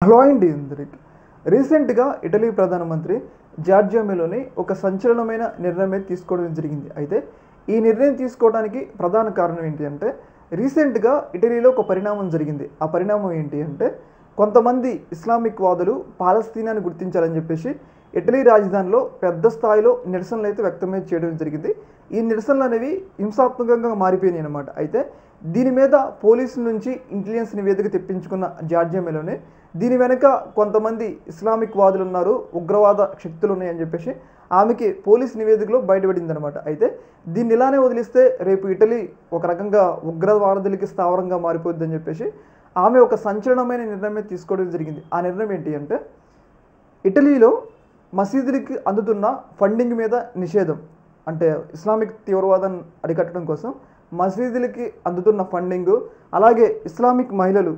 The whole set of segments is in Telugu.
హలో అండి అందరికి. రీసెంట్గా ఇటలీ ప్రధానమంత్రి జార్జియా మెలోని ఒక సంచలనమైన నిర్ణయం తీసుకోవడం జరిగింది. అయితే ఈ నిర్ణయం తీసుకోవడానికి ప్రధాన కారణం ఏంటి అంటే, రీసెంట్గా ఇటలీలో ఒక పరిణామం జరిగింది. ఆ పరిణామం ఏంటి అంటే, కొంతమంది ఇస్లామిక్ వాదులు పాలస్తీనాని గుర్తించాలని చెప్పేసి ఇటలీ రాజధానిలో పెద్ద స్థాయిలో నిరసనలు అయితే వ్యక్తమే చేయడం జరిగింది. ఈ నిరసనలు అనేవి హింసాత్మకంగా మారిపోయినాయి అన్నమాట. అయితే దీని మీద పోలీసుల నుంచి ఇంటెలిజెన్స్ నివేదిక తెప్పించుకున్న జార్జియా మెలోనే దీని వెనుక కొంతమంది ఇస్లామిక్ వాదులు ఉన్నారు, ఉగ్రవాద శక్తులు ఉన్నాయని చెప్పేసి ఆమెకి పోలీస్ నివేదికలో బయటపడింది అనమాట. అయితే దీన్ని ఇలానే వదిలిస్తే రేపు ఇటలీ ఒక రకంగా ఉగ్రవాదులకి స్థావరంగా మారిపోద్దని చెప్పేసి ఆమె ఒక సంచలనమైన నిర్ణయం తీసుకోవడం జరిగింది. ఆ నిర్ణయం ఏంటి అంటే, ఇటలీలో మసీదులకి అందుతున్న ఫండింగ్ మీద నిషేధం. అంటే ఇస్లామిక్ తీవ్రవాదాన్ని అరికట్టడం కోసం మసీదులకి అందుతున్న ఫండింగు, అలాగే ఇస్లామిక్ మహిళలు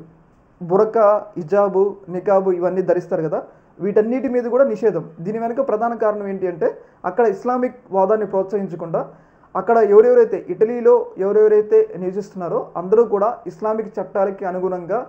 బురకా, హిజాబు, నికాబు ఇవన్నీ ధరిస్తారు కదా, వీటన్నిటి మీద కూడా నిషేధం. దీని వెనుక ప్రధాన కారణం ఏంటి అంటే, అక్కడ ఇస్లామిక్ వాదాన్ని ప్రోత్సహించకుండా అక్కడ ఇటలీలో ఎవరెవరైతే నివసిస్తున్నారో అందరూ కూడా ఇస్లామిక్ చట్టాలకి అనుగుణంగా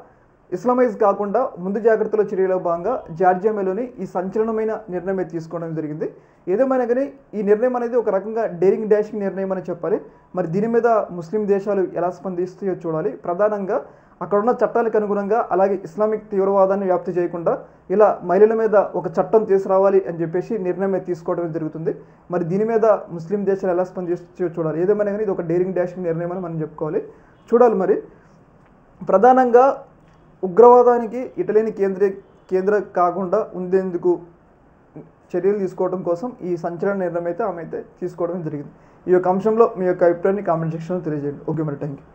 ఇస్లామైజ్ కాకుండా ముందు జాగ్రత్తలో చర్యలో భాగంగా జార్జియా మెలోని ఈ సంచలనమైన నిర్ణయం తీసుకోవడం జరిగింది. ఏదేమైనా కానీ ఈ నిర్ణయం అనేది ఒక రకంగా డేరింగ్ డాషింగ్ నిర్ణయం అని చెప్పాలి. మరి దీని మీద ముస్లిం దేశాలు ఎలా స్పందిస్తాయో చూడాలి. ప్రధానంగా అక్కడున్న చట్టాలకు అనుగుణంగా, అలాగే ఇస్లామిక్ తీవ్రవాదాన్ని వ్యాప్తి చేయకుండా ఇలా మహిళల మీద ఒక చట్టం తీసుకురావాలి అని చెప్పేసి నిర్ణయం తీసుకోవడం జరుగుతుంది. మరి దీని మీద ముస్లిం దేశాలు ఎలా స్పందిస్తాయో చూడాలి. ఏదేమైనా కానీ ఇది ఒక డేరింగ్ డాషింగ్ నిర్ణయం అని మనం చెప్పుకోవాలి. చూడాలి. మరి ప్రధానంగా ఉగ్రవాదానికి ఇటలీని కేంద్ర కాకుండా ఉండేందుకు చర్యలు తీసుకోవడం కోసం ఈ సంచలన నిర్ణయం అయితే ఆమె తీసుకోవడం జరిగింది. ఈ యొక్క అంశంలో మీ యొక్క అభిప్రాయాన్ని కామెంట్ సెక్షన్లో తెలియజేయండి. ఓకే, మరి థ్యాంక్ యూ.